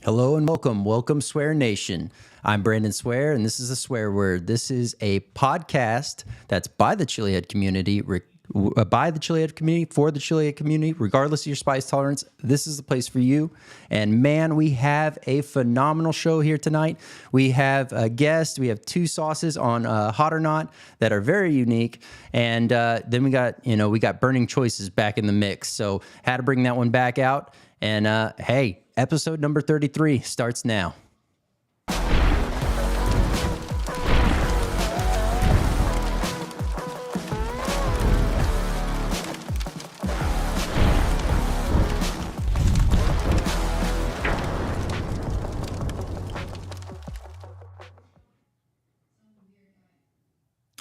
Hello and welcome. Welcome, Swear Nation. I'm Brandon Swear, and this is a swear word. This is a podcast that's by the Chilihead community, for the Chilihead community, regardless of your spice tolerance. This is the place for you. And man, we have a phenomenal show here tonight. We have a guest. We have two sauces on Hot or Not that are very unique. And then we got burning choices back in the mix. So had to bring that one back out. And hey, episode number 33 starts now.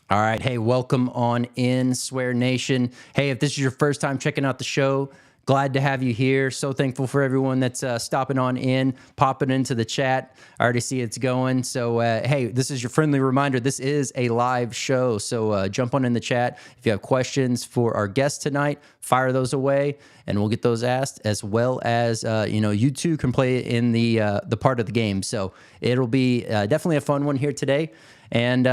All right. Hey, welcome on in, Swear Nation. Hey, if this is your first time checking out the show, glad to have you here. So thankful for everyone that's stopping on in, popping into the chat. I already see it's going. So, hey, this is your friendly reminder. This is a live show. So jump on in the chat. If you have questions for our guest tonight, fire those away and we'll get those asked, as well as, you too can play in the part of the game. So it'll be definitely a fun one here today. And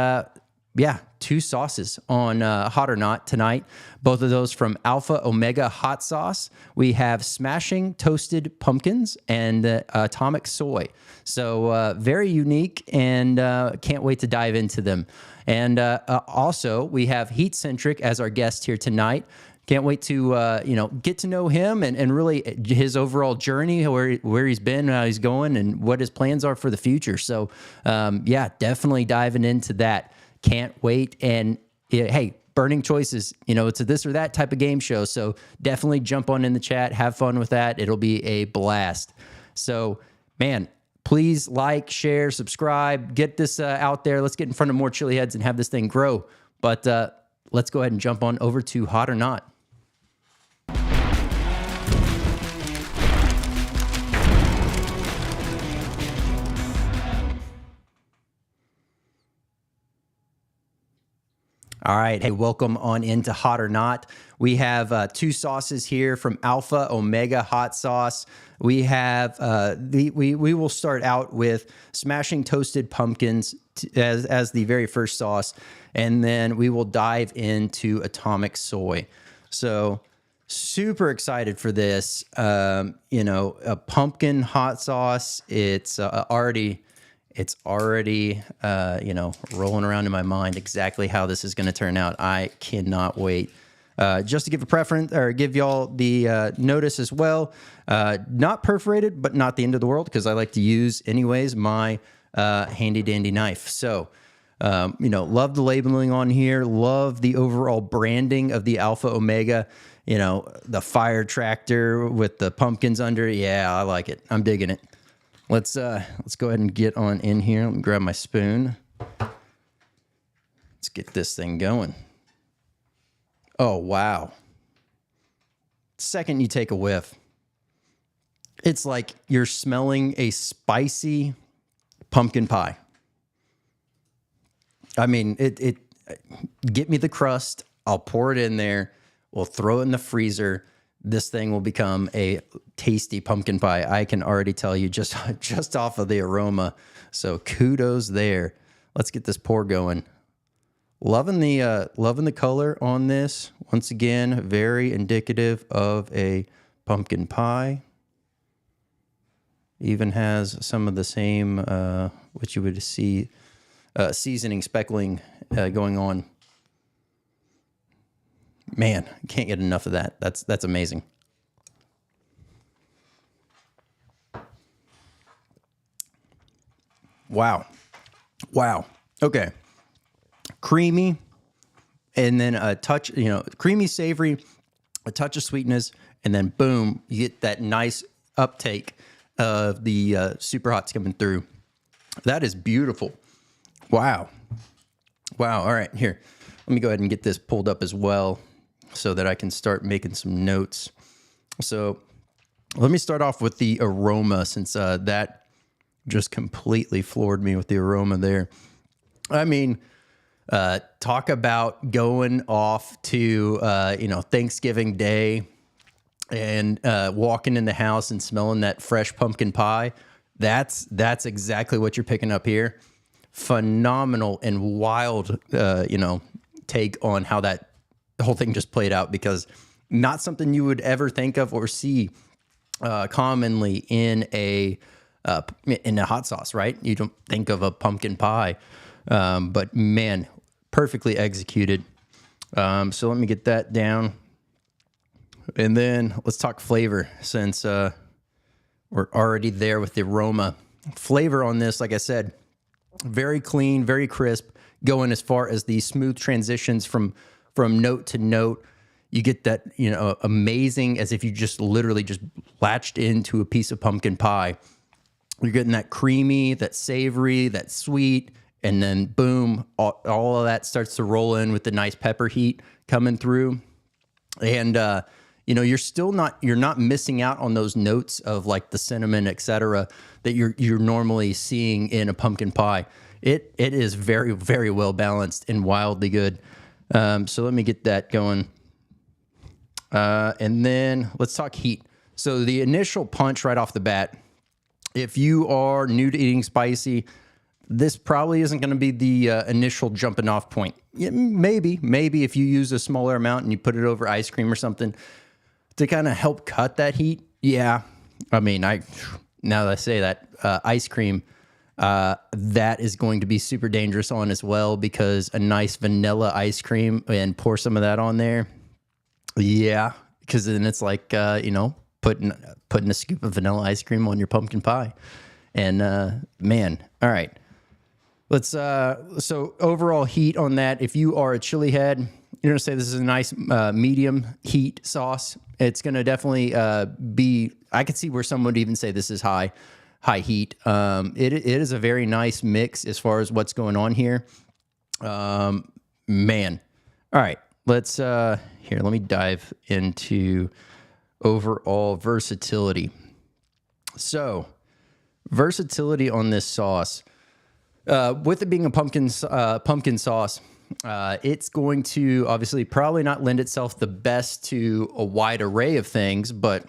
yeah, two sauces on Hot or Not tonight. Both of those from Alpha Omega Hot Sauce. We have Smashing Toasted Pumpkins and Atomic Soy. So very unique, and can't wait to dive into them. And also, we have Heat Centric as our guest here tonight. Can't wait to get to know him and really his overall journey, where he's been, how he's going, and what his plans are for the future. So yeah, definitely diving into that. Can't wait. And hey, burning choices, it's a this or that type of game show. So definitely jump on in the chat, have fun with that. It'll be a blast. So man, please like, share, subscribe, get this out there. Let's get in front of more chili heads and have this thing grow. But let's go ahead and jump on over to Hot or Not. All right. Hey, welcome on into Hot or Not. We have two sauces here from Alpha Omega Hot Sauce. We have we will start out with Smashing Toasted Pumpkins as the very first sauce, and then we will dive into Atomic Soy. So super excited for this. A pumpkin hot sauce. It's already rolling around in my mind exactly how this is going to turn out. I cannot wait. Just to give a preference, or give y'all the notice as well. Not perforated, but not the end of the world, because I like to use, anyways, my handy dandy knife. So, love the labeling on here. Love the overall branding of the Alpha Omega. The fire tractor with the pumpkins under. Yeah, I like it. I'm digging it. Let's go ahead and get on in here. Let me grab my spoon. Let's get this thing going. Oh, wow. Second you take a whiff, it's like you're smelling a spicy pumpkin pie. I mean, it get me the crust. I'll pour it in there. We'll throw it in the freezer. This thing will become a tasty pumpkin pie. I can already tell you just off of the aroma. So kudos there. Let's get this pour going. Loving the color on this. Once again, very indicative of a pumpkin pie. Even has some of the same what you would see seasoning, speckling going on. Man, can't get enough of that. That's amazing. Wow. Okay. Creamy, and then a touch, creamy, savory, a touch of sweetness, and then boom, you get that nice uptake of the Superhots coming through. That is beautiful. Wow. All right, here. Let me go ahead and get this pulled up as well, so that I can start making some notes. So let me start off with the aroma, since that just completely floored me with the aroma there. I mean, talk about going off to, Thanksgiving Day and walking in the house and smelling that fresh pumpkin pie. That's exactly what you're picking up here. Phenomenal and wild, take on how that whole thing just played out, because not something you would ever think of or see commonly in a hot sauce, right? You don't think of a pumpkin pie, but man, perfectly executed. So let me get that down, and then let's talk flavor, since we're already there with the aroma. Flavor on this, like I said, very clean, very crisp, going as far as the smooth transitions from note to note. You get that, amazing, as if you just literally just latched into a piece of pumpkin pie. You're getting that creamy, that savory, that sweet, and then boom, all of that starts to roll in with the nice pepper heat coming through. And, you're not missing out on those notes of like the cinnamon, et cetera, that you're normally seeing in a pumpkin pie. It is very, very well balanced and wildly good. So let me get that going. And then let's talk heat. So the initial punch right off the bat, if you are new to eating spicy, this probably isn't going to be the initial jumping off point. Yeah, maybe if you use a smaller amount and you put it over ice cream or something to kind of help cut that heat. Yeah. I mean, now that I say that, ice cream, that is going to be super dangerous on as well, because a nice vanilla ice cream and pour some of that on there. Yeah. Because then it's like, putting a scoop of vanilla ice cream on your pumpkin pie. And, man, all right. Let's, so overall heat on that, if you are a chili head, you're going to say this is a nice medium heat sauce. It's going to definitely be, I could see where someone would even say this is high heat. It is a very nice mix as far as what's going on here. Man. All right. Let's, let me dive into overall versatility. So versatility on this sauce, with it being a pumpkin sauce, it's going to obviously probably not lend itself the best to a wide array of things, but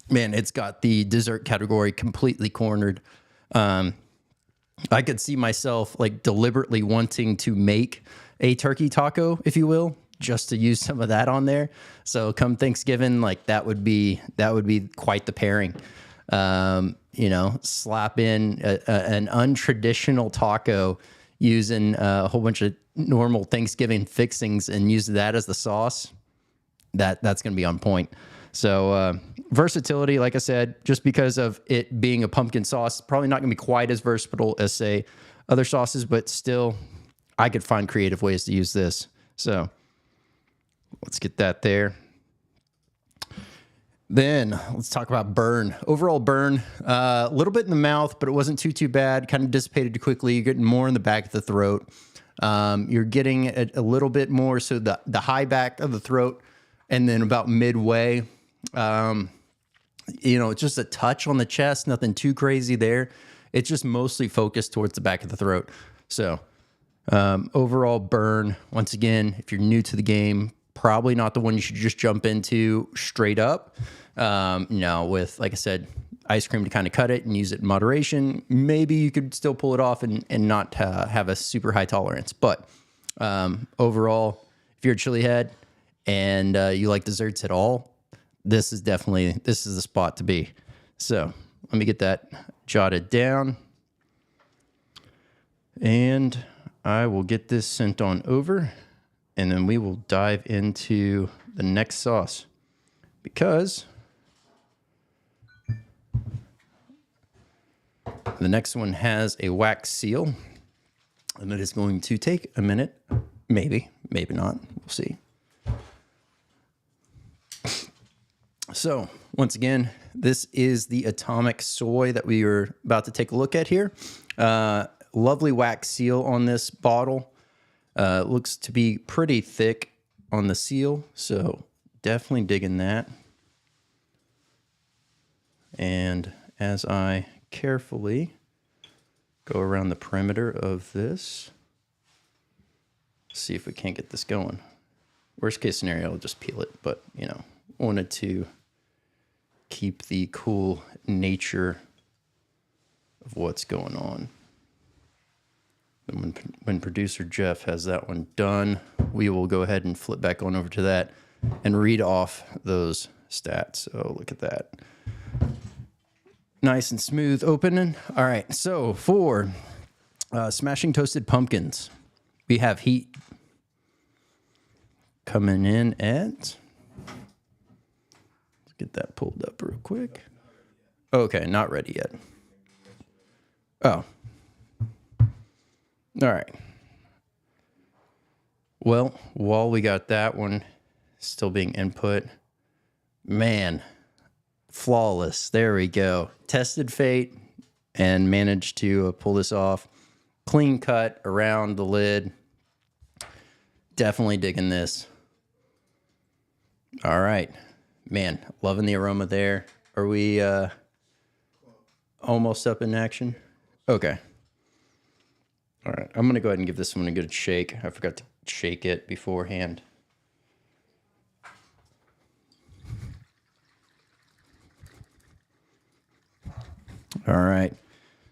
man, it's got the dessert category completely cornered. I could see myself like deliberately wanting to make a turkey taco, if you will, just to use some of that on there. So come Thanksgiving, like that would be quite the pairing. Slap in an untraditional taco using a whole bunch of normal Thanksgiving fixings and use that as the sauce. That's going to be on point. So versatility, like I said, just because of it being a pumpkin sauce, probably not going to be quite as versatile as, say, other sauces, but still, I could find creative ways to use this. So let's get that there. Then let's talk about burn. Overall burn, a little bit in the mouth, but it wasn't too bad. Kind of dissipated quickly. You're getting more in the back of the throat. You're getting a little bit more, so the high back of the throat, and then about midway, it's just a touch on the chest, nothing too crazy there. It's just mostly focused towards the back of the throat. So overall burn, once again, if you're new to the game, probably not the one you should just jump into straight up. With, like I said, ice cream to kind of cut it and use it in moderation, maybe you could still pull it off and not have a super high tolerance. But overall, if you're a chili head and you like desserts at all, this is the spot to be. So let me get that jotted down, and I will get this sent on over, and then we will dive into the next sauce, because the next one has a wax seal, and it is going to take a minute. Maybe not. We'll see. So once again, this is the atomic soy that we are about to take a look at here. Lovely wax seal on this bottle. Looks to be pretty thick on the seal, so definitely digging that. And as I carefully go around the perimeter of this, see if we can't get this going. Worst case scenario, I'll just peel it, but wanted to keep the cool nature of what's going on. And when producer Jeff has that one done, we will go ahead and flip back on over to that and read off those stats. So look at that. Nice and smooth opening. All right, so for Smashing Toasted Pumpkins, we have Heat coming in at, let's get that pulled up real quick. Okay, not ready yet. Oh. All right. Well, while we got that one still being input, man, flawless. There we go. Tested fate and managed to pull this off. Clean cut around the lid. Definitely digging this. All right. Man, loving the aroma there. Are we almost up in action? Okay. All right. I'm going to go ahead and give this one a good shake. I forgot to shake it beforehand. All right.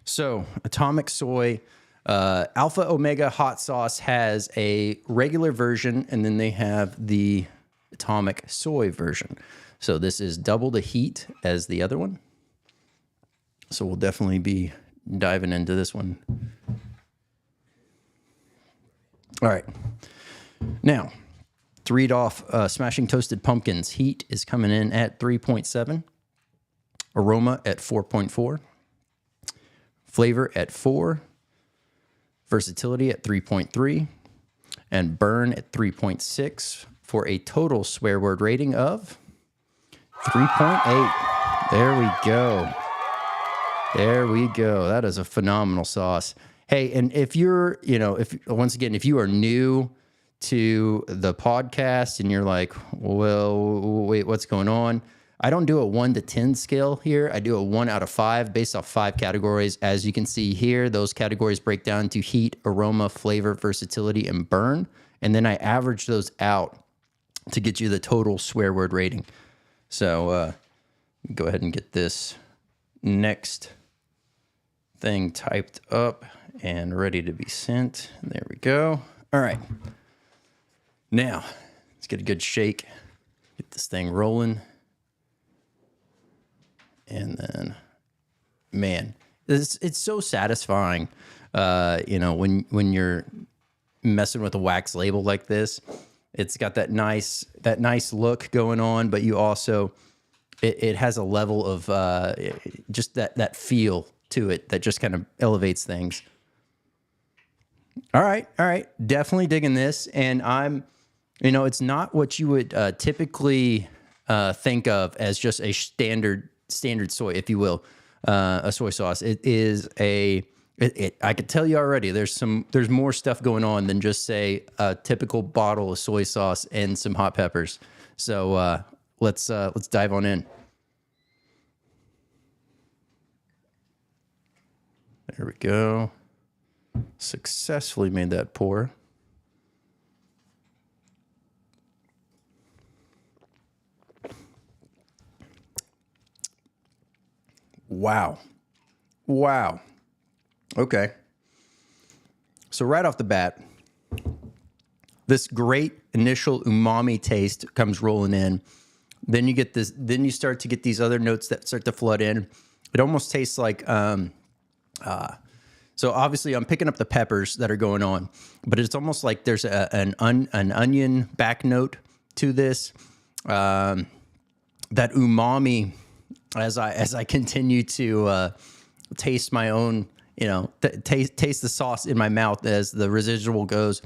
So, Atomic Soy, Alpha Omega Hot Sauce has a regular version, and then they have the Atomic Soy version. So this is double the heat as the other one. So we'll definitely be diving into this one. All right. Now, to read off Smashing Toasted Pumpkins, heat is coming in at 3.7, aroma at 4.4, flavor at 4, versatility at 3.3, and burn at 3.6 for a total swear word rating of 3.8. There we go. There we go. That is a phenomenal sauce. Hey, and if you're, if you are new to the podcast and you're like, well, wait, what's going on? I don't do a 1 to 10 scale here. I do a 1 out of 5 based off 5 categories. As you can see here, those categories break down to heat, aroma, flavor, versatility, and burn. And then I average those out to get you the total swear word rating. So go ahead and get this next thing typed up and ready to be sent. There we go. All right. Now, let's get a good shake. Get this thing rolling. And then, man, it's so satisfying, when you're messing with a wax label like this. It's got that nice look going on, but you also, it has a level of just that feel to it that just kind of elevates things. All right. Definitely digging this. And I'm, it's not what you would typically think of as just a standard soy, if you will, a soy sauce. It is I could tell you already, there's more stuff going on than just say a typical bottle of soy sauce and some hot peppers. So let's dive on in. There we go. Successfully made that pour. Wow. Okay. So right off the bat, this great initial umami taste comes rolling in. Then you get this. Then you start to get these other notes that start to flood in. It almost tastes like. So obviously, I'm picking up the peppers that are going on, but it's almost like there's an onion back note to this. That umami, as I continue to taste my own, taste the sauce in my mouth as the residual goes.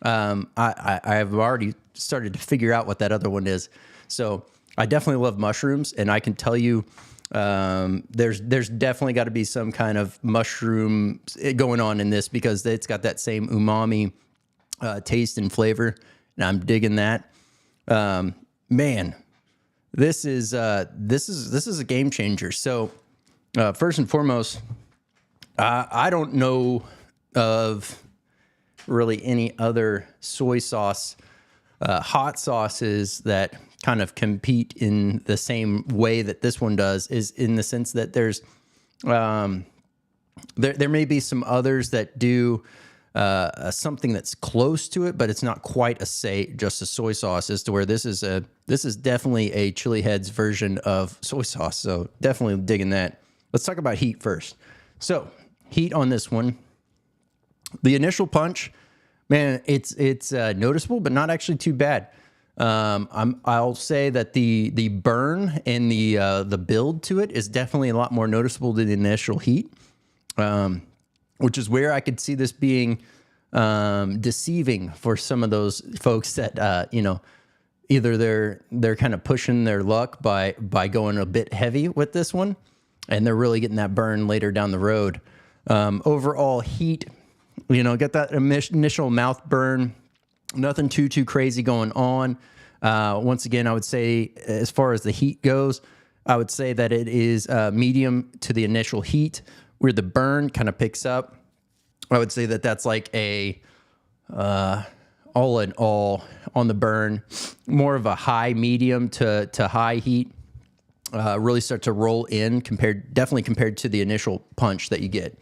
I have already started to figure out what that other one is. So I definitely love mushrooms, and I can tell you, there's definitely got to be some kind of mushroom going on in this because it's got that same umami taste and flavor, and I'm digging that. Man, this is a game changer. So first and foremost, I don't know of really any other soy sauce, hot sauces that kind of compete in the same way that this one does, is in the sense that there's There may be some others that do something that's close to it, but it's not quite just a soy sauce. As to where this is definitely a Chili Heads version of soy sauce. So definitely digging that. Let's talk about heat first. So heat on this one, the initial punch, man, it's noticeable, but not actually too bad. I'll say that the burn and the build to it is definitely a lot more noticeable than the initial heat, which is where I could see this being deceiving for some of those folks that either they're kind of pushing their luck by going a bit heavy with this one, and they're really getting that burn later down the road. Overall heat, get that initial mouth burn. Nothing too crazy going on. Once again, I would say as far as the heat goes, I would say that it is medium to the initial heat, where the burn kind of picks up. I would say that that's like a all in all on the burn, more of a high medium to high heat. Really start to roll in definitely compared to the initial punch that you get.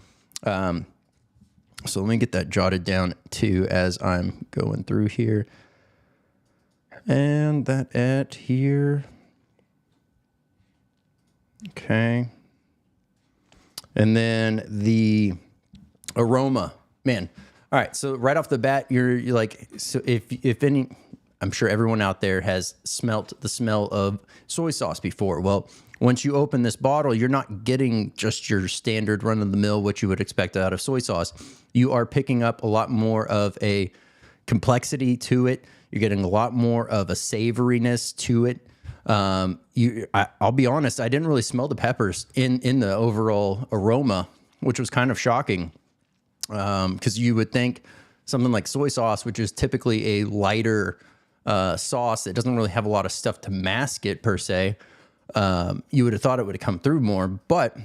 So let me get that jotted down too as I'm going through here. And that at here. Okay. And then the aroma, man. All right. So right off the bat, you're like, so if any, I'm sure everyone out there has smelt the smell of soy sauce before. Well, once you open this bottle, you're not getting just your standard run-of-the-mill, what you would expect out of soy sauce. You are picking up a lot more of a complexity to it. You're getting a lot more of a savoriness to it. I'll be honest, I didn't really smell the peppers in the overall aroma, which was kind of shocking, because you would think something like soy sauce, which is typically a lighter sauce that doesn't really have a lot of stuff to mask it per se, you would have thought it would have come through more, but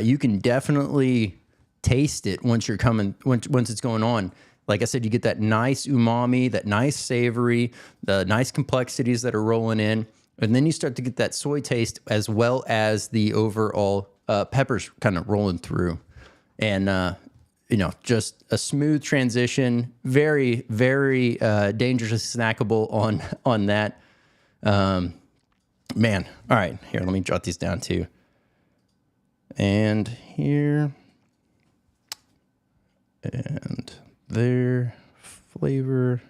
you can definitely taste it once it's going on. Like I said, you get that nice umami, that nice savory, the nice complexities that are rolling in, and then you start to get that soy taste as well as the overall peppers kind of rolling through, and just a smooth transition, very, very dangerously snackable on that. Man, all right, here, let me jot these down too. And here, and there, flavor.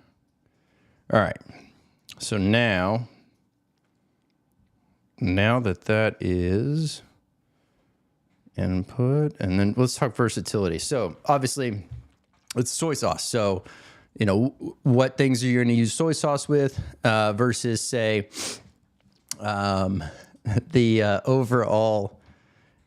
All right, so now that is input, and then let's talk versatility. So obviously, it's soy sauce. So, what things are you going to use soy sauce with versus, say, the overall,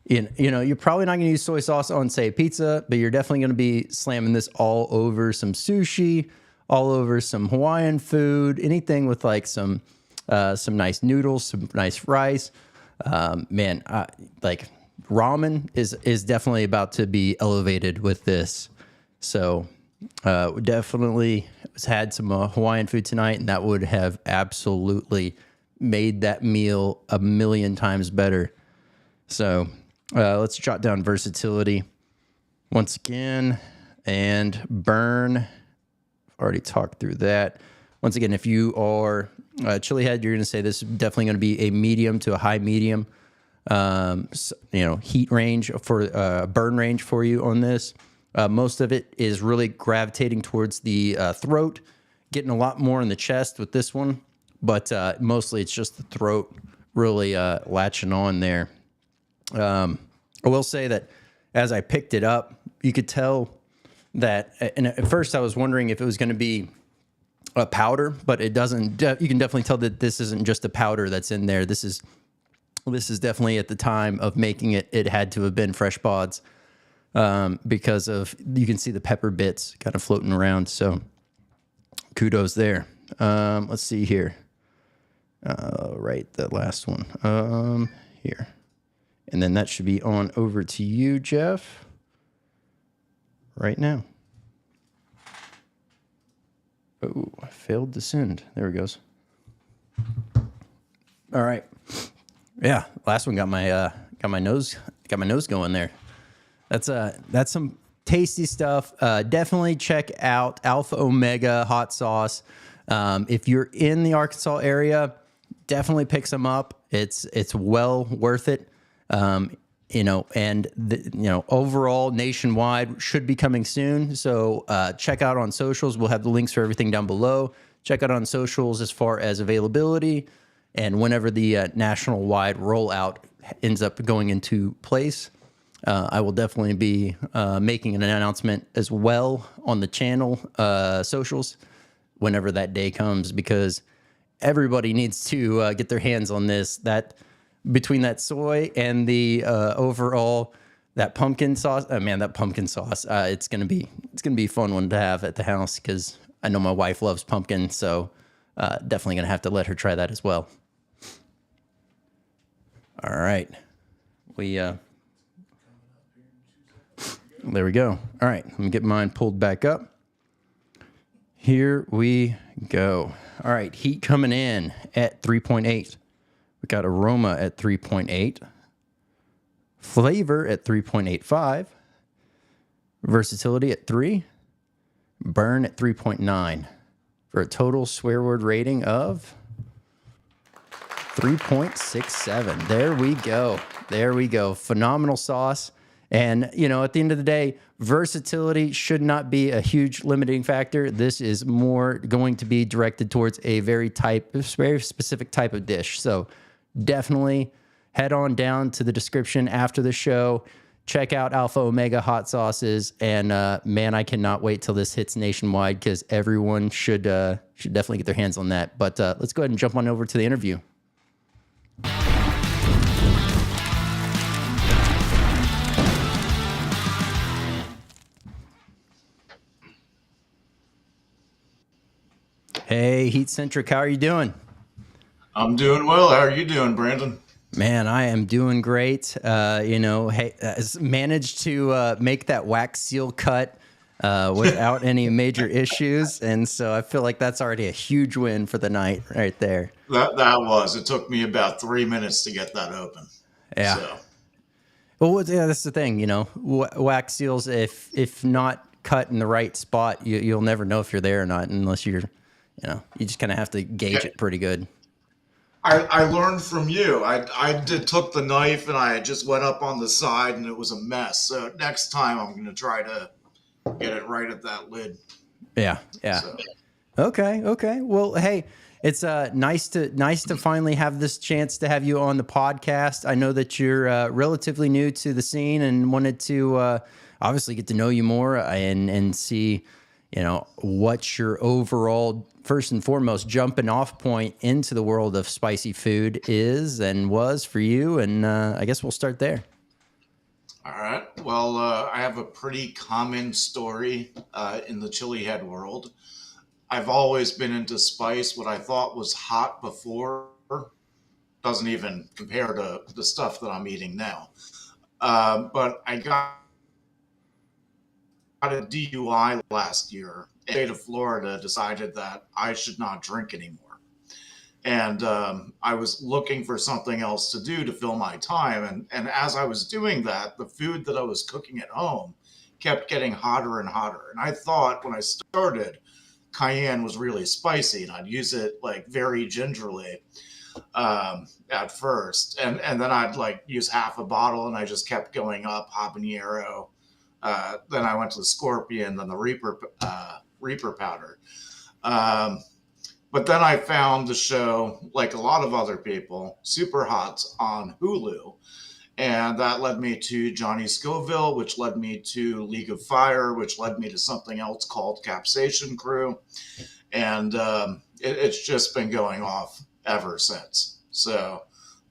you're probably not going to use soy sauce on, say, pizza, but you're definitely going to be slamming this all over some sushi, all over some Hawaiian food, anything with like some nice noodles, some nice rice. Man, like ramen is definitely about to be elevated with this. So we definitely had some Hawaiian food tonight, and that would have absolutely made that meal a million times better. So let's jot down versatility once again, and burn. Already talked through that. Once again, if you are chili head, you're going to say this is definitely going to be a medium to a high medium. Heat range for burn range for you on this. Most of it is really gravitating towards the throat, getting a lot more in the chest with this one, but mostly it's just the throat really latching on there. I will say that as I picked it up, you could tell that, and at first I was wondering if it was going to be a powder, but it doesn't. You can definitely tell that this isn't just a powder that's in there. This is definitely, at the time of making it, it had to have been fresh pods, because of, you can see the pepper bits kind of floating around. So kudos there. Let's see here. Right, that last one. Here. And then that should be on over to you, Jeff, right now. Oh, I failed to send. There it goes. All right. Yeah, last one got my nose going there. That's some tasty stuff. Definitely check out Alpha Omega hot sauce. If you're in the Arkansas area, definitely pick some up. It's well worth it. Overall nationwide should be coming soon. So check out on socials. We'll have the links for everything down below. Check out on socials as far as availability and whenever the national wide rollout ends up going into place. I will definitely be making an announcement as well on the channel socials whenever that day comes, because everybody needs to get their hands on this. That between that soy and the overall that pumpkin sauce, that pumpkin sauce, it's gonna be a fun one to have at the house, because I know my wife loves pumpkin, so definitely gonna have to let her try that as well. All right, there we go. All right, let me get mine pulled back up. Here we go. All right, heat coming in at 3.8. We got aroma at 3.8. Flavor at 3.85. Versatility at 3. Burn at 3.9. For a total swear word rating of 3.67. There we go. There we go. Phenomenal sauce. And, at the end of the day, versatility should not be a huge limiting factor. This is more going to be directed towards a very specific type of dish. So definitely head on down to the description after the show. Check out Alpha Omega hot sauces. And, man, I cannot wait till this hits nationwide, because everyone should definitely get their hands on that. But let's go ahead and jump on over to the interview. Hey, Heat Centric, how are you doing? I'm doing well. How are you doing, Brandon? Man, I am doing great. Managed to make that wax seal cut without any major issues, and so I feel like that's already a huge win for the night right there. That was. It took me about 3 minutes to get that open. Yeah. So. Well, that's the thing, wax seals, if not cut in the right spot, you'll never know if you're there or not, unless you just kind of have to gauge it pretty good. I learned from you. I took the knife and I just went up on the side and it was a mess. So next time I'm going to try to get it right at that lid. Yeah. So. Okay. Well, hey, it's nice to finally have this chance to have you on the podcast. I know that you're relatively new to the scene and wanted to obviously get to know you more and see, what your overall, first and foremost, jumping off point into the world of spicy food is and was for you. And I guess we'll start there. All right. Well, I have a pretty common story in the chili head world. I've always been into spice. What I thought was hot before doesn't even compare to the stuff that I'm eating now. But I got a DUI last year. The state of Florida decided that I should not drink anymore. And I was looking for something else to do to fill my time. And as I was doing that, the food that I was cooking at home kept getting hotter and hotter. And I thought when I started, cayenne was really spicy and I'd use it like very gingerly at first. And then I'd like use half a bottle and I just kept going up, habanero. Then I went to the scorpion, then the Reaper powder. But then I found the show, like a lot of other people, Superhot's on Hulu. And that led me to Johnny Scoville, which led me to League of Fire, which led me to something else called Capsation Crew. And it's just been going off ever since. So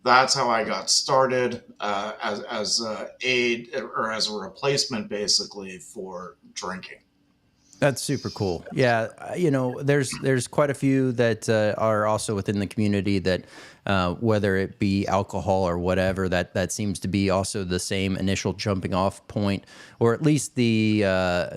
that's how I got started as a aid or as a replacement, basically, for drinking. That's super cool. Yeah, there's quite a few that are also within the community that whether it be alcohol or whatever, that seems to be also the same initial jumping off point, or at least the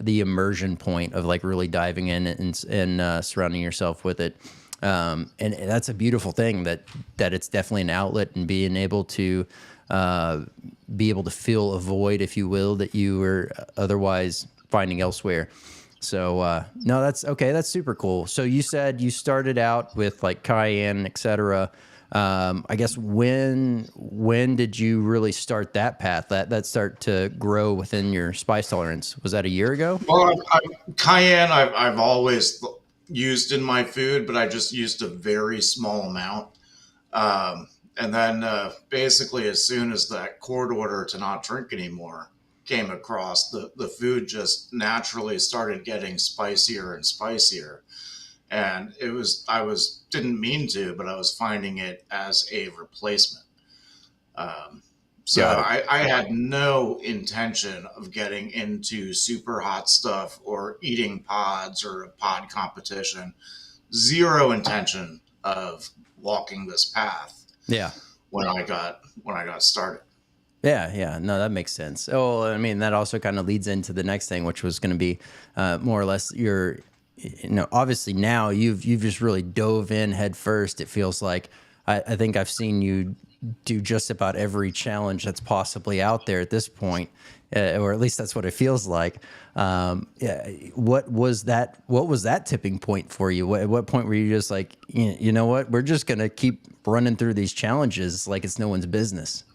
immersion point of like really diving in and surrounding yourself with it. And that's a beautiful thing that it's definitely an outlet, and being able to be able to fill a void, if you will, that you were otherwise finding elsewhere. So no, that's okay. That's super cool. So you said you started out with like cayenne, et cetera. I guess when did you really start that path? That start to grow within your spice tolerance? Was that a year ago? Well, cayenne, I've always used in my food, but I just used a very small amount. And then basically, as soon as that court order to not drink anymore came across, the food just naturally started getting spicier and spicier. And didn't mean to, but I was finding it as a replacement. Um, so Got it. I had no intention of getting into super hot stuff or eating pods or a pod competition. Zero intention of walking this path Yeah. when I got started. Yeah, yeah, no, that makes sense. Oh, I mean, that also kind of leads into the next thing, which was going to be more or less your, obviously now you've just really dove in head first. It feels like I think I've seen you do just about every challenge that's possibly out there at this point, or at least that's what it feels like. Yeah, what was that? What was that tipping point for you? At what point were you just like, you know what, we're just going to keep running through these challenges like it's no one's business?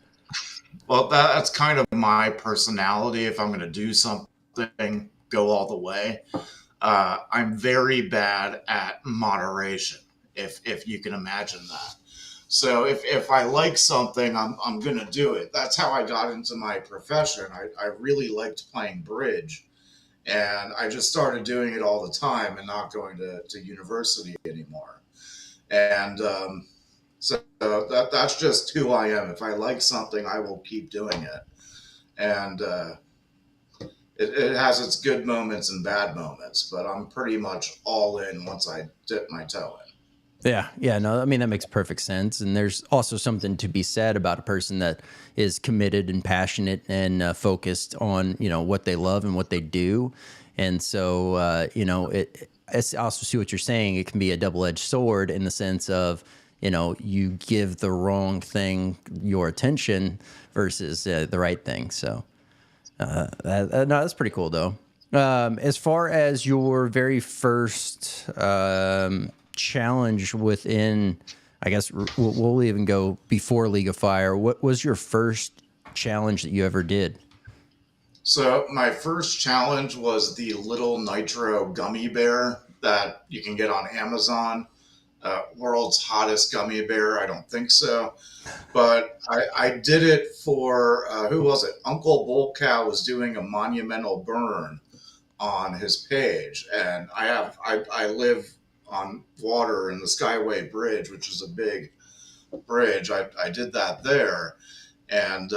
Well, that's kind of my personality. If I'm going to do something, go all the way. I'm very bad at moderation, if you can imagine that. So if I like something, I'm going to do it. That's how I got into my profession. I really liked playing bridge, and I just started doing it all the time and not going to university anymore. And so that's just who I am. If I like something, I will keep doing it. And it has its good moments and bad moments, but I'm pretty much all in once I dip my toe in. Yeah, yeah, no, I mean that makes perfect sense, and there's also something to be said about a person that is committed and passionate and focused on what they love and what they do, and so it's also see what you're saying. It can be a double-edged sword in the sense of you give the wrong thing your attention versus the right thing. So no, that's pretty cool though. As far as your very first challenge within, I guess we'll even go before League of Fire. What was your first challenge that you ever did? So my first challenge was the little nitro gummy bear that you can get on Amazon. World's hottest gummy bear? I don't think so. But I did it for, who was it? Uncle Bull Cow was doing a monumental burn on his page. And I live on water in the Skyway Bridge, which is a big bridge. I did that there. And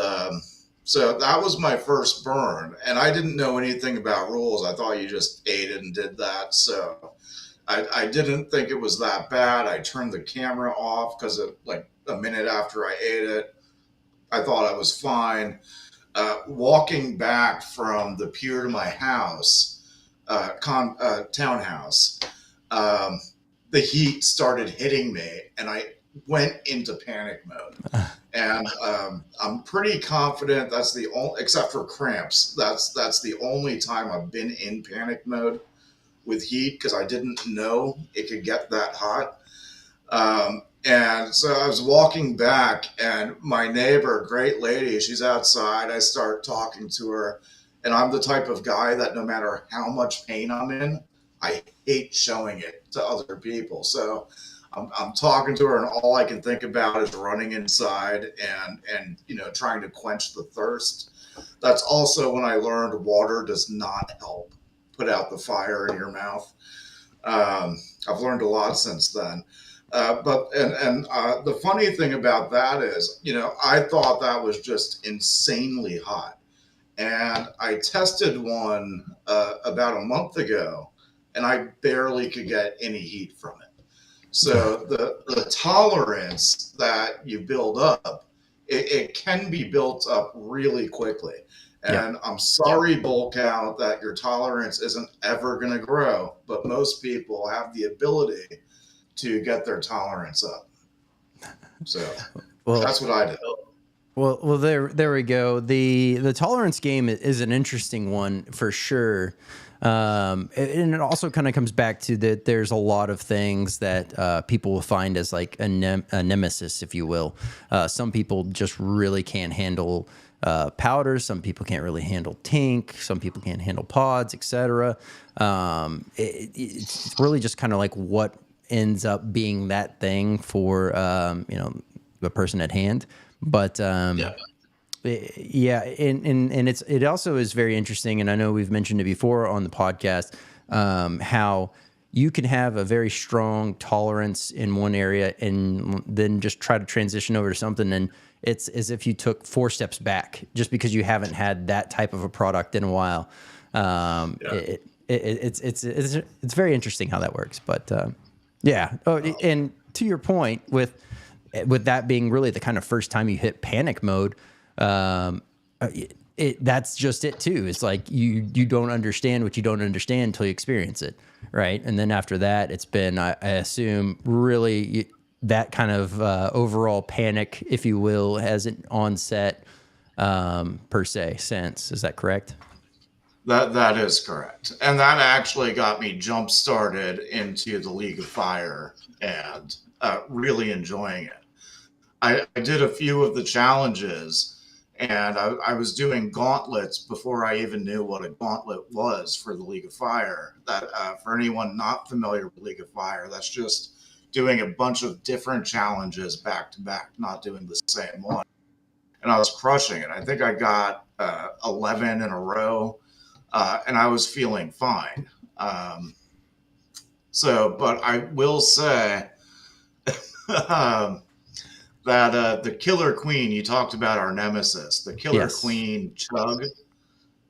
so that was my first burn. And I didn't know anything about rules. I thought you just ate it and did that. So I didn't think it was that bad. I turned the camera off because like a minute after I ate it, I thought I was fine. Walking back from the pier to my house, townhouse, the heat started hitting me, and I went into panic mode. And I'm pretty confident that's the only, except for cramps, that's the only time I've been in panic mode with heat because I didn't know it could get that hot. And so I was walking back, and my neighbor, great lady, she's outside. I start talking to her, and I'm the type of guy that no matter how much pain I'm in, I hate showing it to other people. So I'm talking to her, and all I can think about is running inside and trying to quench the thirst. That's also when I learned water does not help put out the fire in your mouth. I've learned a lot since then. But the funny thing about that is, I thought that was just insanely hot. And I tested one about a month ago, and I barely could get any heat from it. So the tolerance that you build up, it can be built up really quickly. Yeah. And I'm sorry, Bull Cow, that your tolerance isn't ever going to grow, but most people have the ability to get their tolerance up. So Well, that's what I did. Well, there we go. The tolerance game is an interesting one for sure. And it also kind of comes back to that there's a lot of things that people will find as like a nemesis, if you will. Some people just really can't handle powders. Some people can't really handle tink. Some people can't handle pods, etc. It's really just kind of like what ends up being that thing for the person at hand. But yeah, and it also is very interesting, and I know we've mentioned it before on the podcast, how you can have a very strong tolerance in one area and then just try to transition over to something, and it's as if you took 4 steps back just because you haven't had that type of a product in a while. It's very interesting how that works, but yeah. Oh, and to your point with that being really the kind of first time you hit panic mode, that's just it too. It's like you don't understand what you don't understand until you experience it, right? And then after that, it's been, I assume, really that kind of overall panic, if you will, hasn't onset per se since. Is that correct? That is correct, and that actually got me jump started into the League of Fire and really enjoying it. I did a few of the challenges, and I was doing gauntlets before I even knew what a gauntlet was for the League of Fire. That for anyone not familiar with League of Fire, that's just doing a bunch of different challenges back to back, not doing the same one. And I was crushing it. I think I got 11 in a row, and I was feeling fine. But I will say that the Killer Queen, you talked about our nemesis, the Killer Queen Chug,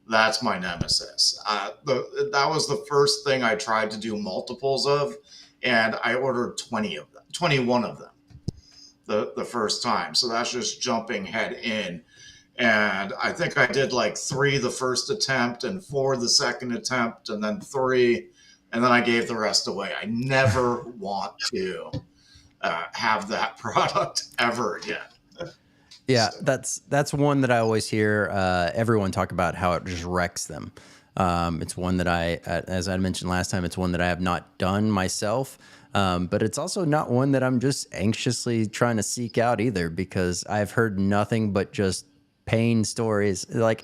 that's my nemesis. That was the first thing I tried to do multiples of, and I ordered 21 of them the first time. So that's just jumping head in. And I think I did like 3 the first attempt and 4 the second attempt and then 3, and then I gave the rest away. I never want to have that product ever again. Yeah, that's one that I always hear everyone talk about, how it just wrecks them. It's one that as I mentioned last time, it's one that I have not done myself. But it's also not one that I'm just anxiously trying to seek out either, because I've heard nothing but just pain stories. Like,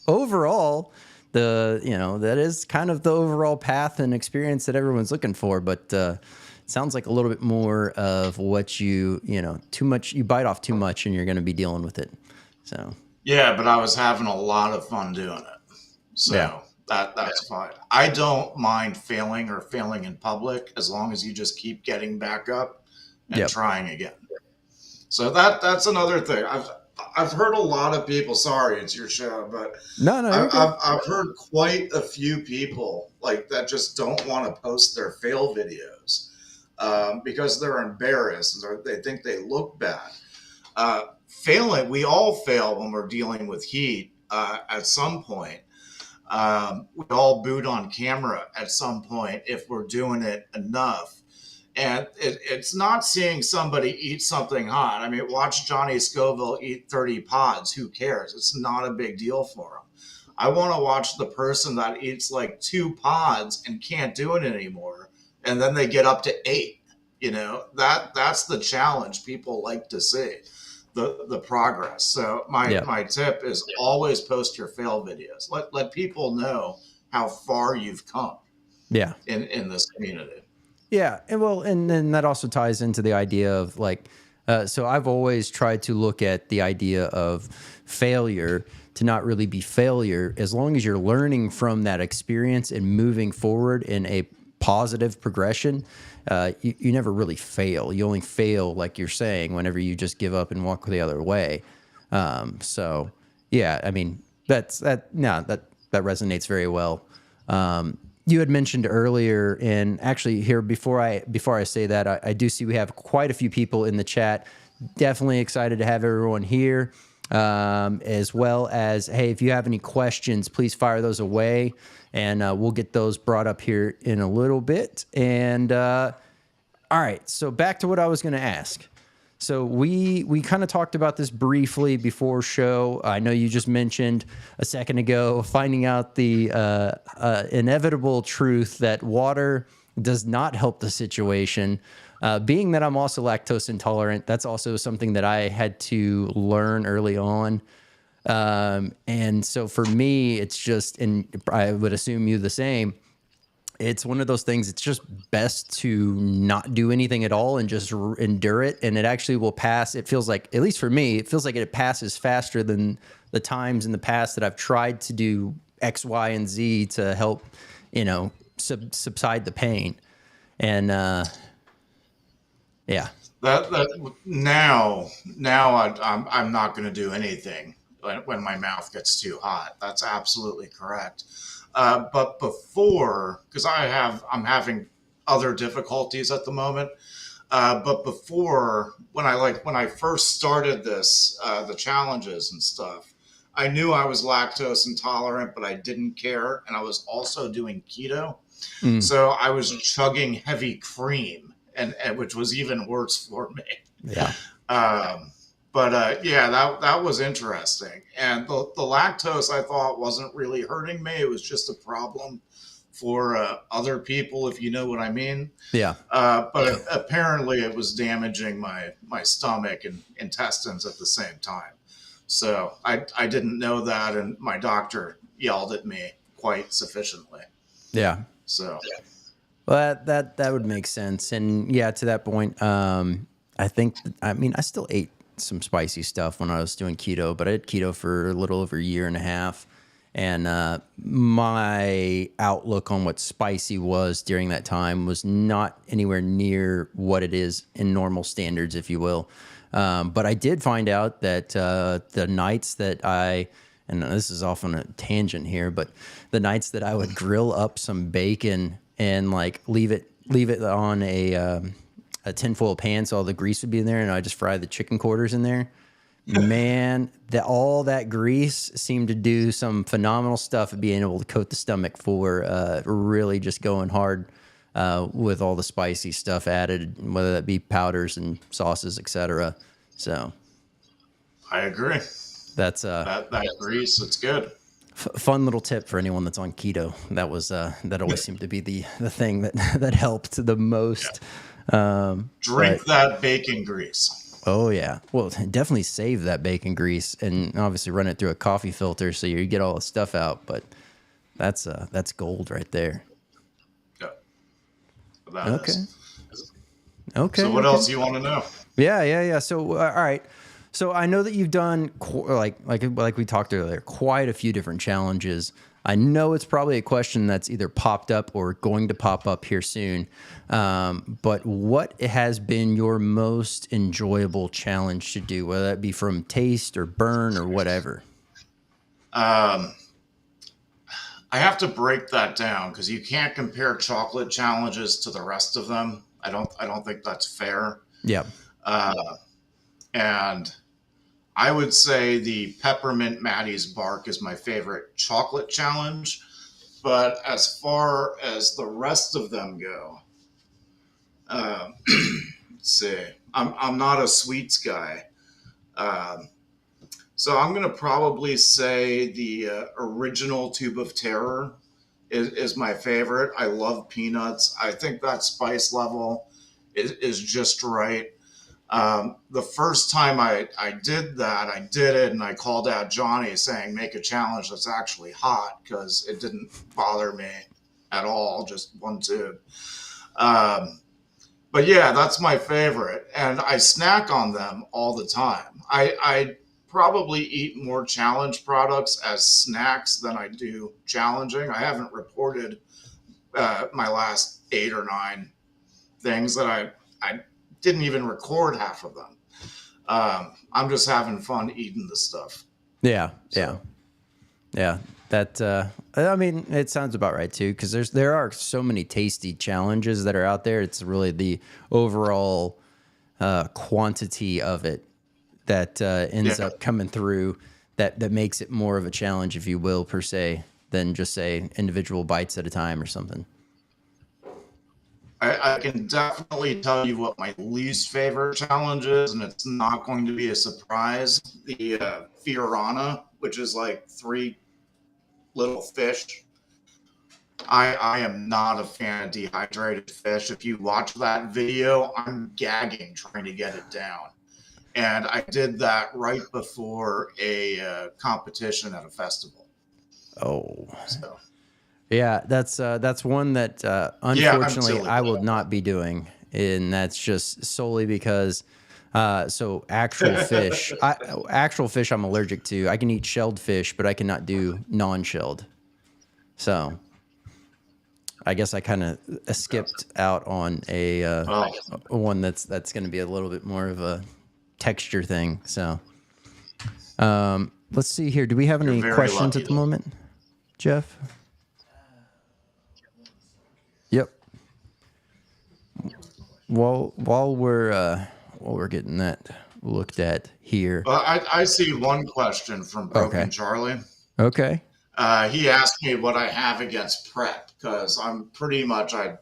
overall, that is kind of the overall path and experience that everyone's looking for. But it sounds like a little bit more of what too much, you bite off too much and you're going to be dealing with it. So, yeah, but I was having a lot of fun doing it. So yeah. That's fine. I don't mind failing or failing in public as long as you just keep getting back up and trying again. So that's another thing. I've heard a lot of people. Sorry, it's your show, but I've heard quite a few people like that just don't want to post their fail videos because they're embarrassed or they think they look bad. Failing, we all fail when we're dealing with heat at some point. We all boot on camera at some point if we're doing it enough. And it's not seeing somebody eat something hot. I mean, watch Johnny Scoville eat 30 pods. Who cares? It's not a big deal for him. I want to watch the person that eats like 2 pods and can't do it anymore. And then they get up to 8. That's the challenge people like to see. The progress. So my tip is always post your fail videos. Let people know how far you've come. Yeah. In this community. Yeah. And then that also ties into the idea of like, so I've always tried to look at the idea of failure to not really be failure, as long as you're learning from that experience and moving forward in a positive progression. You never really fail. You only fail, like you're saying, whenever you just give up and walk the other way. So yeah, I mean, that resonates very well. You had mentioned earlier, and actually here before I say that, I do see we have quite a few people in the chat. Definitely excited to have everyone here, as well as, hey, if you have any questions, please fire those away, and we'll get those brought up here in a little bit. And all right, so back to what I was going to ask. So we kind of talked about this briefly before show. I know you just mentioned a second ago finding out the inevitable truth that water does not help the situation. Being that I'm also lactose intolerant, that's also something that I had to learn early on. And so for me, it's just, and I would assume you the same, it's one of those things, it's just best to not do anything at all and just endure it. And it actually will pass. It feels like, at least for me, it feels like it passes faster than the times in the past that I've tried to do X, Y, and Z to help, subside the pain. And, yeah. That now I'm not going to do anything when my mouth gets too hot. That's absolutely correct. But before, because I'm having other difficulties at the moment. But before, when I first started this, the challenges and stuff, I knew I was lactose intolerant, but I didn't care, and I was also doing keto, so I was chugging heavy cream, and which was even worse for me. Yeah. Yeah, that was interesting. And the lactose I thought wasn't really hurting me. It was just a problem for other people, if you know what I mean. Yeah. But apparently it was damaging my stomach and intestines at the same time. So I didn't know that, and my doctor yelled at me quite sufficiently. Yeah. So well, that would make sense. And yeah, to that point, I still ate some spicy stuff when I was doing keto, but I did keto for a little over a year and a half. And my outlook on what spicy was during that time was not anywhere near what it is in normal standards, if you will. But I did find out that the nights that and this is off on a tangent here, but the nights that I would grill up some bacon and like leave it on a tinfoil pan so all the grease would be in there, and I just fry the chicken quarters in there. Man, all that grease seemed to do some phenomenal stuff at being able to coat the stomach for really just going hard with all the spicy stuff added, whether that be powders and sauces, etc. So I agree. That's that grease, it's good. Fun little tip for anyone that's on keto. That was that always seemed to be the thing that helped the most. Drink that bacon grease. Oh yeah, well definitely save that bacon grease and obviously run it through a coffee filter so you get all the stuff out. But that's gold right there. Yeah. Okay. Okay. So what else do you want to know? Yeah. So all right. So I know that you've done like we talked earlier, quite a few different challenges. I know it's probably a question that's either popped up or going to pop up here soon. But what has been your most enjoyable challenge to do, whether that be from taste or burn or whatever? I have to break that down because you can't compare chocolate challenges to the rest of them. I don't think that's fair. Yeah. And I would say the peppermint Maddie's bark is my favorite chocolate challenge. But as far as the rest of them go, let's see, I'm not a sweets guy. So I'm going to probably say the original Tube of Terror is my favorite. I love peanuts. I think that spice level is just right. The first time I did that, I did it and I called out Johnny saying, make a challenge that's actually hot, because it didn't bother me at all, just one tube. But yeah, that's my favorite. And I snack on them all the time. I probably eat more challenge products as snacks than I do challenging. I haven't reported my last 8 or 9 things that I didn't even record half of them. I'm just having fun eating the stuff. Yeah. That I mean, it sounds about right too, because there are so many tasty challenges that are out there. It's really the overall quantity of it that ends up coming through that makes it more of a challenge, if you will, per se, than just say individual bites at a time or something. I can definitely tell you what my least favorite challenge is, and it's not going to be a surprise. The Fiorana, which is like 3 little fish. I am not a fan of dehydrated fish. If you watch that video, I'm gagging trying to get it down. And I did that right before a competition at a festival. Oh, So yeah, that's one that yeah, I'm unfortunately silly I will about that. not be doing, and that's just solely because so actual fish I'm allergic to. I can eat shelled fish, but I cannot do non-shelled. So I guess I kind of skipped out on Well, a one that's going to be a little bit more of a texture thing. So let's see here. Do we have you're any very questions lucky at the then. moment, Jeff? Yep. While we're getting that looked at here. I see one question from Okay. Broken Charlie. Okay. He asked me what I have against prep because I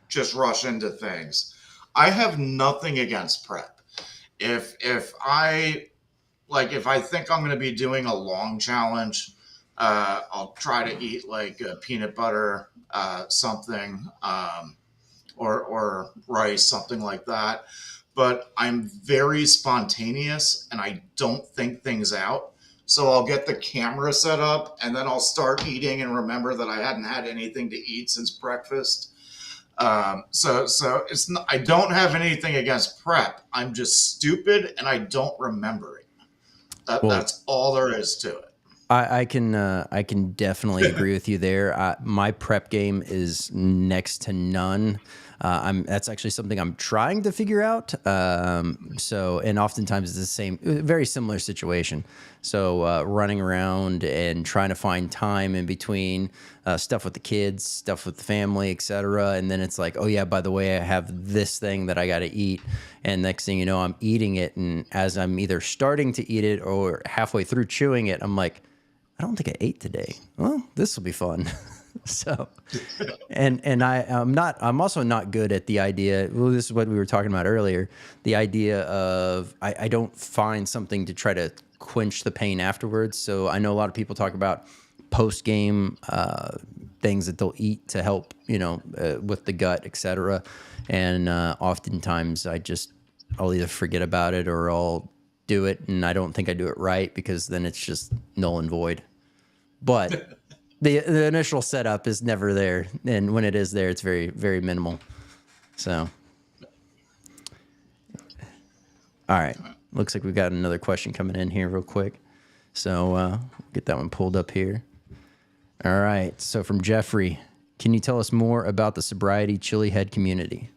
just rush into things. I have nothing against prep. If I think I'm going to be doing a long challenge, I'll try to eat like a peanut butter something, or rice, something like that. But I'm very spontaneous and I don't think things out. So I'll get the camera set up and then I'll start eating and remember that I hadn't had anything to eat since breakfast. So it's not, I don't have anything against prep. I'm just stupid and I don't remember it. Well, That's all there is to it. I can definitely agree with you there. My prep game is next to none. That's actually something I'm trying to figure out. And oftentimes it's the same, very similar situation. So running around and trying to find time in between stuff with the kids, stuff with the family, etc. And then it's like, oh yeah, by the way, I have this thing that I got to eat. And next thing you know, I'm eating it, and as I'm either starting to eat it or halfway through chewing it, I'm like, I don't think I ate today. Well, this will be fun. So, I'm also not good at the idea. Well, this is what we were talking about earlier. The idea of I don't find something to try to quench the pain afterwards. So I know a lot of people talk about post game things that they'll eat to help, with the gut, etc. And oftentimes I'll either forget about it or I'll do it, and I don't think I do it right because then it's just null and void. But the initial setup is never there, and when it is there, it's very, very minimal. So, all right, looks like we've got another question coming in here real quick. So get that one pulled up here. All right, so from Jeffrey, can you tell us more about the sobriety chili head community?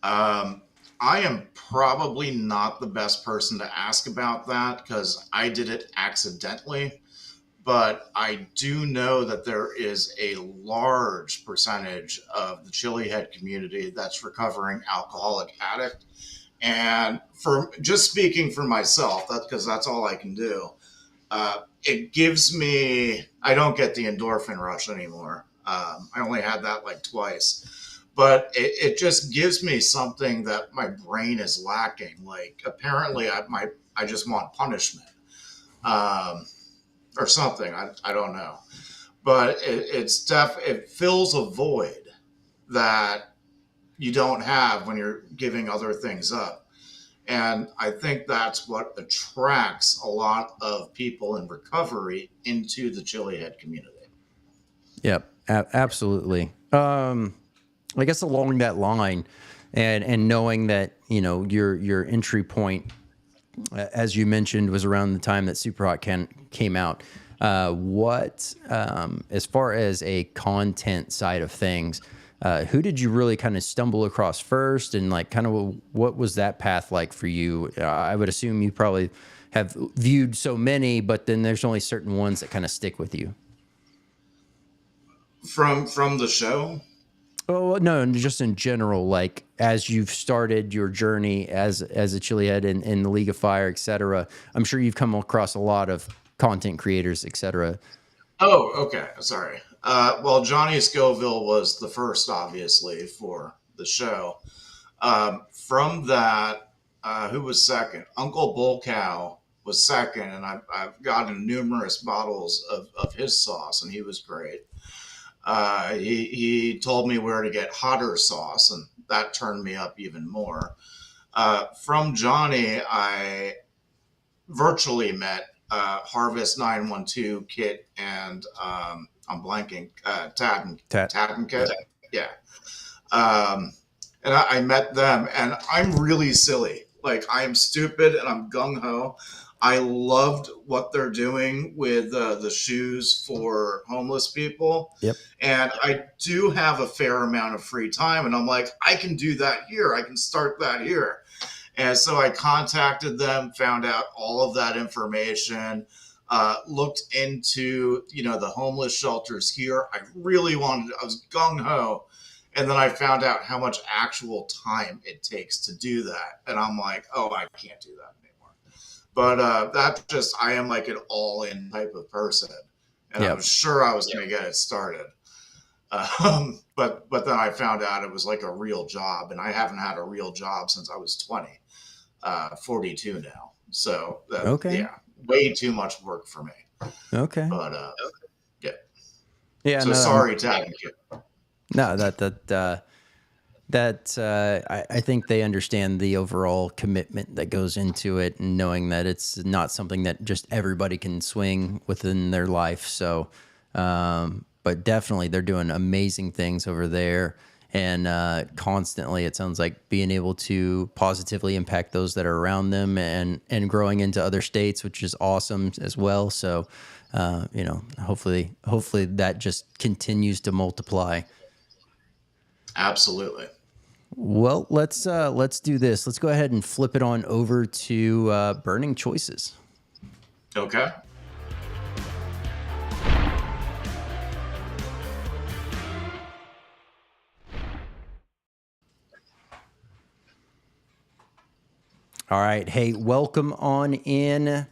I am probably not the best person to ask about that because I did it accidentally. But I do know that there is a large percentage of the chili head community that's recovering alcoholic addict. And for just speaking for myself, that's because that's all I can do. It gives me, I don't get the endorphin rush anymore. I only had that like twice, but it just gives me something that my brain is lacking. Like apparently I just want punishment. Um, or something. I don't know, but it fills a void that you don't have when you're giving other things up, and I think that's what attracts a lot of people in recovery into the chili head community. Yep, absolutely. I guess along that line, and knowing that your entry point, as you mentioned, was around the time that Superhot came out. What, as far as a content side of things, who did you really kind of stumble across first, and like kind of what was that path like for you? I would assume you probably have viewed so many, but then there's only certain ones that kind of stick with you. From the show. Oh no, just in general, like as you've started your journey as a chili head in the League of Fire, etc. I'm sure you've come across a lot of content creators, etc. Oh, okay. Sorry. Well, Johnny Scoville was the first, obviously, for the show. From that, who was second? Uncle Bull Cow was second, and I've gotten numerous bottles of his sauce, and he was great. He told me where to get hotter sauce, and that turned me up even more. From Johnny, I virtually met Harvest 912 Kit and I'm blanking Tat. Tad and Kit. Yeah. And I met them, and I'm really silly. Like, I'm stupid and I'm gung ho. I loved what they're doing with the shoes for homeless people. Yep. And I do have a fair amount of free time. And I'm like, I can do that here. I can start that here. And so I contacted them, found out all of that information, looked into, the homeless shelters here. I was gung ho. And then I found out how much actual time it takes to do that. And I'm like, oh, I can't do that anymore. But I am like an all in type of person. And I was sure I was going to get it started. But then I found out it was like a real job. And I haven't had a real job since I was 20, 42 now. So, way too much work for me. Okay. But, yeah. Yeah. So sorry, Tab. No, I think they understand the overall commitment that goes into it, and knowing that it's not something that just everybody can swing within their life. So, but definitely they're doing amazing things over there, and constantly it sounds like being able to positively impact those that are around them, and growing into other states, which is awesome as well. So, hopefully that just continues to multiply. Absolutely. Well, let's do this. Let's go ahead and flip it on over to burning choices. Okay. All right. Hey, welcome on in.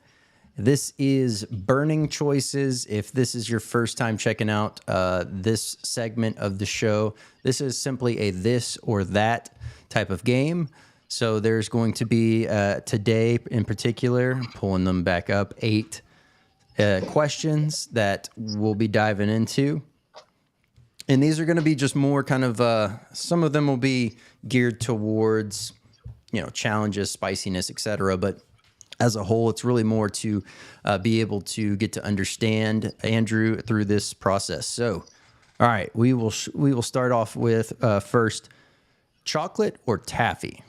This is Burning Choices. If this is your first time checking out this segment of the show, this is simply a this or that type of game. So there's going to be, today in particular, pulling them back up, 8 questions that we'll be diving into. And these are going to be just more kind of, some of them will be geared towards, challenges, spiciness, etc. But as a whole, it's really more to be able to get to understand Andrew through this process. So, all right, we will start off with first, chocolate or taffy?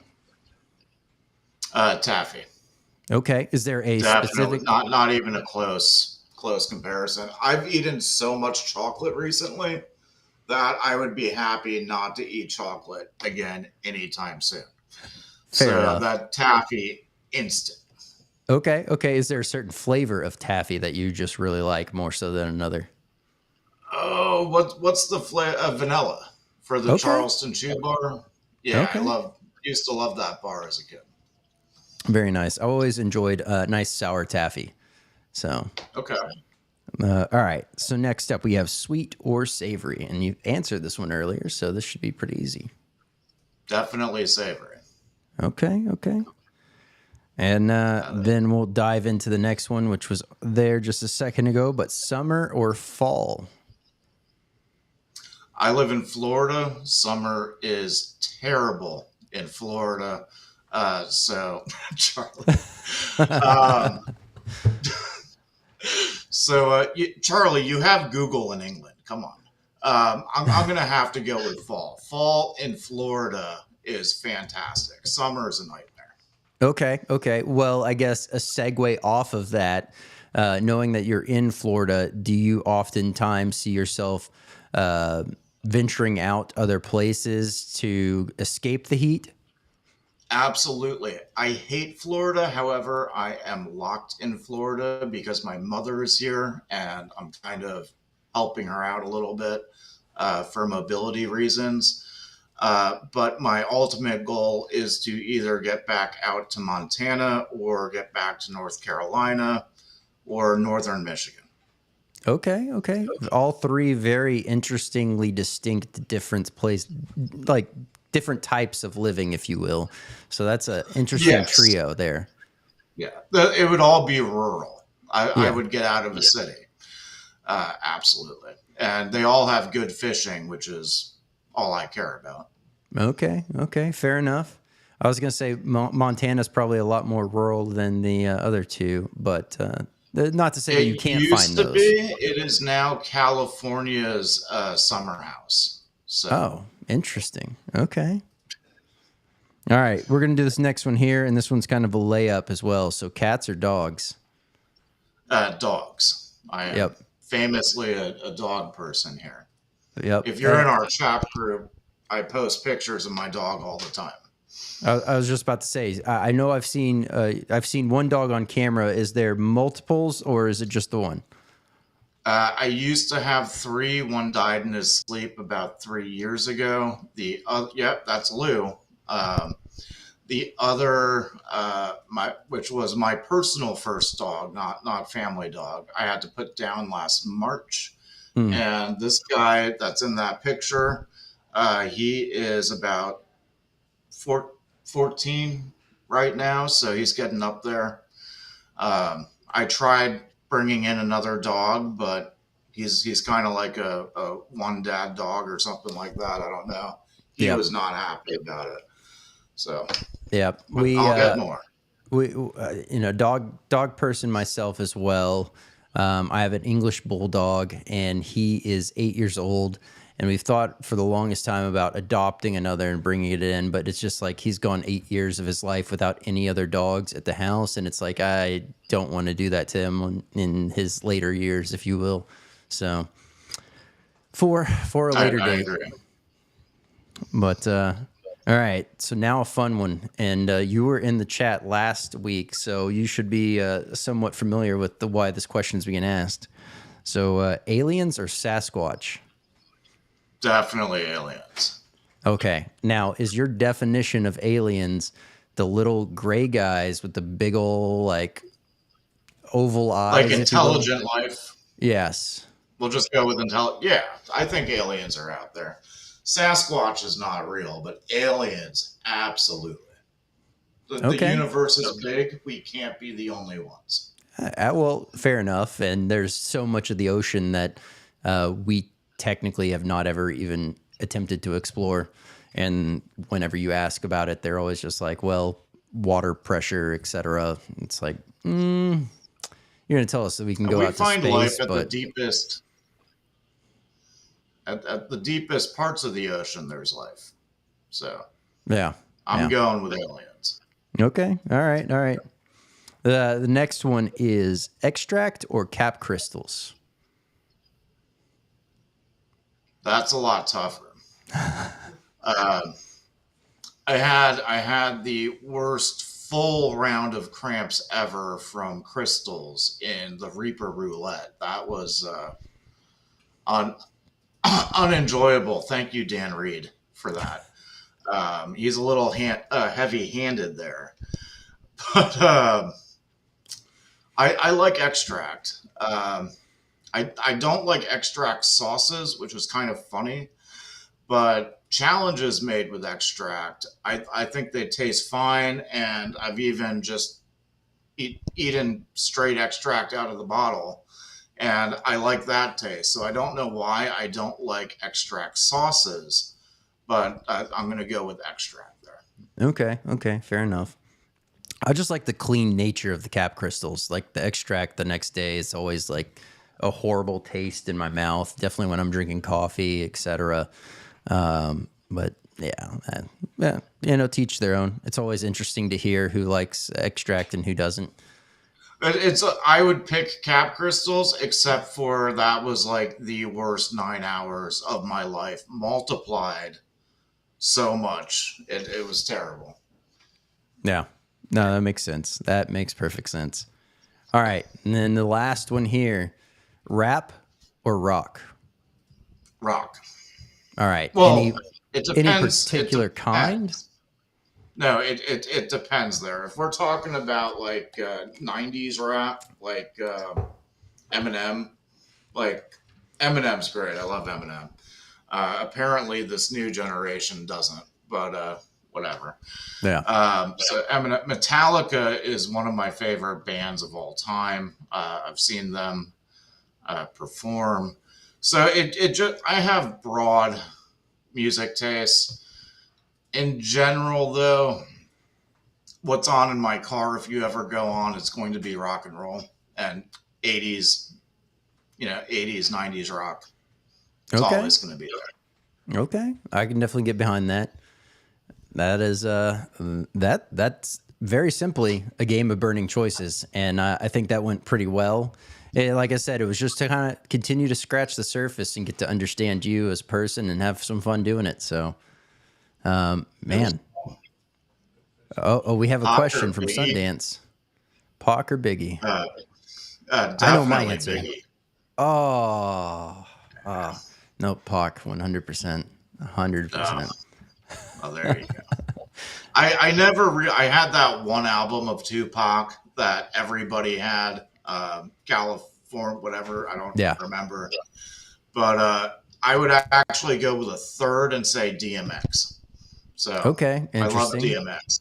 Taffy. Okay. Is there a Definitely specific? not even a close comparison. I've eaten so much chocolate recently that I would be happy not to eat chocolate again anytime soon. Fair enough. That taffy instant. Okay. Is there a certain flavor of taffy that you just really like more so than another? Oh, what's the flavor? Vanilla for the Charleston Chew Bar. Yeah, Okay. Used to love that bar as a kid. Very nice. I always enjoyed nice sour taffy. So. Okay. All right. So next up, we have sweet or savory, and you answered this one earlier, so this should be pretty easy. Definitely savory. Okay. And then we'll dive into the next one, which was there just a second ago, but summer or fall? I live in Florida. Summer is terrible in Florida. So, Charlie. Charlie, you have Google in England. Come on. I'm going to have to go with fall. Fall in Florida is fantastic. Summer is a nightmare. Okay. Well, I guess a segue off of that, knowing that you're in Florida, do you oftentimes see yourself venturing out other places to escape the heat? Absolutely. I hate Florida. However, I am locked in Florida because my mother is here and I'm kind of helping her out a little bit for mobility reasons. But my ultimate goal is to either get back out to Montana or get back to North Carolina or Northern Michigan. Okay, okay. All three very interestingly distinct, different place, like different types of living, if you will. So that's an interesting Yes. trio there. Yeah. It would all be rural. I Yeah. would get out of the city. Absolutely. And they all have good fishing, which is all I care about. Okay. Okay. Fair enough. I was gonna say Montana's probably a lot more rural than the other two, but not to say that you It can't used find to those. be. It is now California's summer house. So Oh, interesting. Okay. All right, we're gonna do this next one here, and this one's kind of a layup as well. So, cats or dogs? dogs. I am Yep. famously a dog person here. Yep. If you're in our chat group, I post pictures of my dog all the time. I was just about to say. I know I've seen one dog on camera. Is there multiples, or is it just the one? I used to have three. One died in his sleep about 3 years ago. The other, yep, that's Lou. Um, the other, which was my personal first dog, not family dog, I had to put down last March. Hmm. And this guy that's in that picture, he is about 14 right now, so he's getting up there. I tried bringing in another dog, but he's kind of like a one dad dog or something like that. I don't know. He Yep. was not happy about it. So, Yep. but I'll get more. Dog person myself as well. I have an English bulldog, and he is 8 years old. And we've thought for the longest time about adopting another and bringing it in, but it's just like he's gone 8 years of his life without any other dogs at the house, and it's like I don't want to do that to him in his later years, if you will. So for a later I date. agree. But all right, so now a fun one, and you were in the chat last week, so you should be somewhat familiar with why this question is being asked. So, aliens or Sasquatch? Definitely aliens. Okay, now is your definition of aliens the little gray guys with the big old like oval eyes? Like intelligent life. Yes. We'll just go with intelligent. Yeah, I think aliens are out there. Sasquatch is not real, but aliens, absolutely. The Okay. universe is big. We can't be the only ones. Well, fair enough. And there's so much of the ocean that we technically have not ever even attempted to explore. And whenever you ask about it, they're always just like, well, water pressure, etc. It's like, you're going to tell us that we can go We out to find space, life at but the deepest, at the deepest parts of the ocean. There's life. So yeah. I'm going with aliens. Okay. All right. All right. The next one is extract or cap crystals. That's a lot tougher. I had the worst full round of cramps ever from crystals in the Reaper Roulette. That was un, unenjoyable. Thank you, Dan Reed, for that. He's a little heavy-handed there, but I like extract. I don't like extract sauces, which was kind of funny, but challenges made with extract, I think they taste fine, and I've even just eaten straight extract out of the bottle, and I like that taste. So I don't know why I don't like extract sauces, but I'm going to go with extract there. Okay. Okay. Fair enough. I just like the clean nature of the cap crystals. Like the extract the next day is always like a horrible taste in my mouth. Definitely when I'm drinking coffee, etc. But yeah, teach their own. It's always interesting to hear who likes extract and who doesn't. I would pick cap crystals, except for that was like the worst 9 hours of my life multiplied so much. It was terrible. Yeah. No, that makes sense. That makes perfect sense. All right. And then the last one here, rap or rock? Rock. All right. Well, it depends. Any particular kind? No, it depends there. If we're talking about like 90s rap, like Eminem, Like Eminem's great. I love Eminem. Apparently, this new generation doesn't, but whatever. Yeah. So Eminem, Metallica is one of my favorite bands of all time. I've seen them perform. So it just I have broad music tastes. In general, though, what's on in my car, if you ever go on, it's going to be rock and roll and 80s, 80s, 90s rock. It's Okay. always going to be there. Okay. I can definitely get behind that. That is that's very simply a game of burning choices, and I think that went pretty well. Like I said, it was just to kind of continue to scratch the surface and get to understand you as a person and have some fun doing it. So, man. Oh, we have a question from Biggie. Sundance. Pac or Biggie? Definitely I know my answer. Biggie. Oh, no, Pac, 100%, 100%. Oh, there you go. I never I had that one album of Tupac that everybody had, California, whatever, I don't Yeah. remember. But I would actually go with a third and say DMX. So Okay, I love interesting. DMX.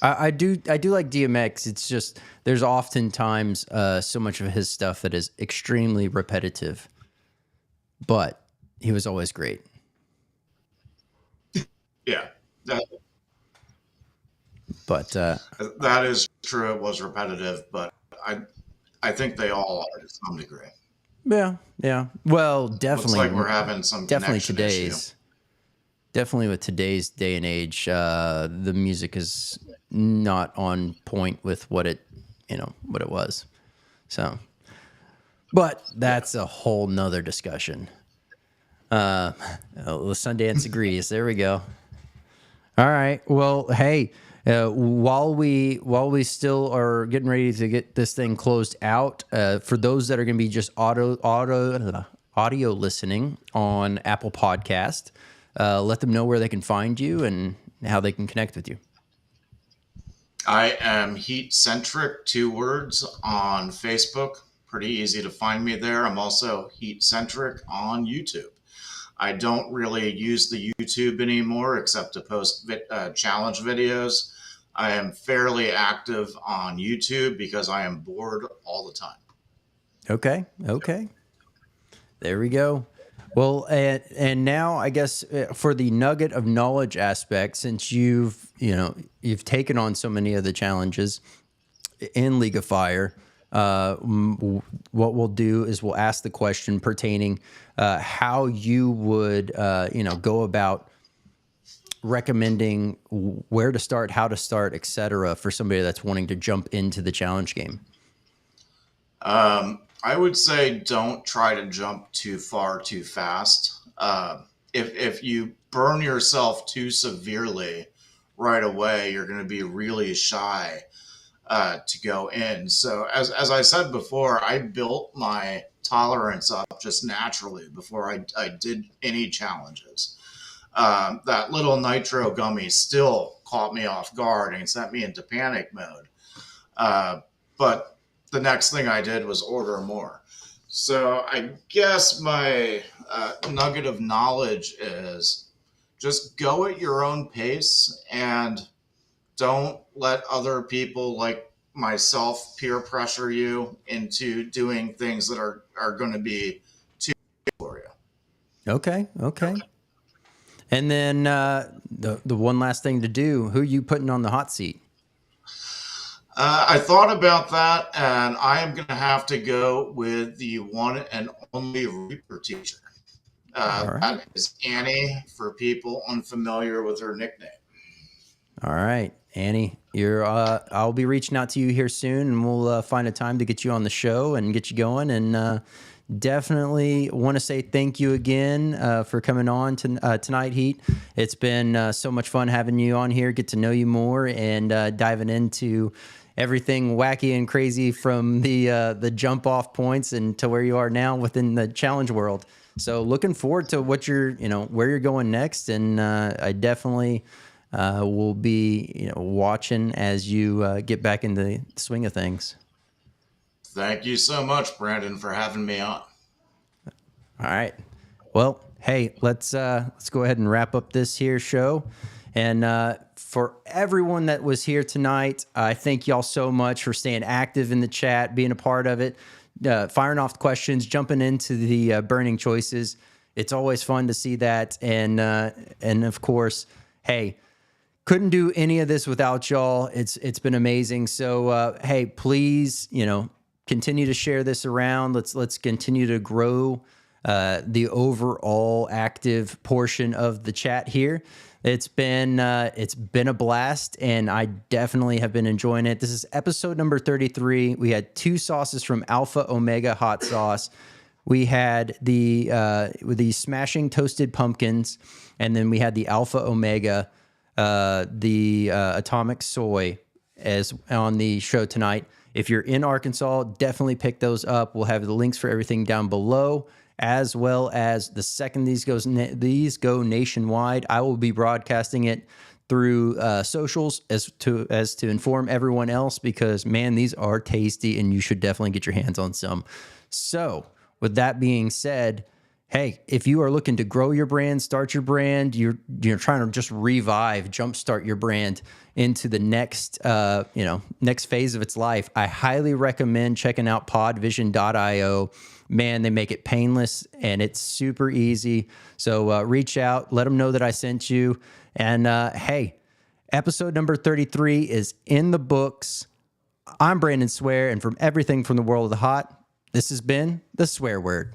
I do like DMX. It's just there's oftentimes so much of his stuff that is extremely repetitive, but he was always great. Yeah, But that is true. It was repetitive, but I think they all are to some degree. yeah. Well, Looks definitely, like we're having some definitely connection issue. definitely with today's day and age, the music is not on point with what it was. So, but that's a whole nother discussion. The Sundance agrees. There we go. All right. Well, hey, while we still are getting ready to get this thing closed out, for those that are going to be just audio listening on Apple Podcast, let them know where they can find you and how they can connect with you. I am Heat Centric, 2 words, on Facebook. Pretty easy to find me there. I'm also Heat Centric on YouTube. I don't really use the YouTube anymore except to post challenge videos. I am fairly active on YouTube because I am bored all the time. Okay. There we go. Well, and now I guess for the nugget of knowledge aspect, since you've taken on so many of the challenges in League of Fire, what we'll do is we'll ask the question pertaining how you would go about recommending where to start, how to start, etc. for somebody that's wanting to jump into the challenge game. I would say don't try to jump too far too fast. If you burn yourself too severely right away, you're going to be really shy to go in. So as I said before, I built my tolerance up just naturally before I did any challenges. That little nitro gummy still caught me off guard and sent me into panic mode. But the next thing I did was order more. So I guess my nugget of knowledge is just go at your own pace and don't let other people like myself peer pressure you into doing things that are going to be too for you. Okay. And then the one last thing to do, who are you putting on the hot seat? I thought about that, and I am going to have to go with the one and only Reaper teacher. Right. That is Annie, for people unfamiliar with her nickname. All right, Annie, I'll be reaching out to you here soon, and we'll find a time to get you on the show and get you going. And definitely want to say thank you again for coming on tonight, Heat. It's been so much fun having you on here, get to know you more, and diving into everything wacky and crazy from the jump off points and to where you are now within the challenge world. So looking forward to what where you're going next. And I definitely will be, watching as you get back in the swing of things. Thank you so much, Brandon, for having me on. All right. Well, hey, let's go ahead and wrap up this here show. And for everyone that was here tonight, I thank y'all so much for staying active in the chat, being a part of it, firing off questions, jumping into the burning choices. It's always fun to see that. And of course, hey, couldn't do any of this without y'all. It's been amazing. So hey, please, continue to share this around. Let's continue to grow the overall active portion of the chat here. It's been a blast, and I definitely have been enjoying it. This is episode number 33. We had 2 sauces from Alpha Omega Hot Sauce. We had the smashing toasted pumpkins, and then we had the Alpha Omega, the atomic soy, as on the show tonight. If you're in Arkansas, definitely pick those up. We'll have the links for everything down below, as well as the second these go nationwide. I will be broadcasting it through socials as to inform everyone else, because man, these are tasty and you should definitely get your hands on some. So with that being said, hey, if you are looking to grow your brand, start your brand, you're trying to just revive, jumpstart your brand into the next next phase of its life, I highly recommend checking out podvision.io. Man, they make it painless and it's super easy. So reach out, let them know that I sent you. And hey, episode number 33 is in the books. I'm Brandon Swear, and from everything from the world of the hot, this has been the Swear Word.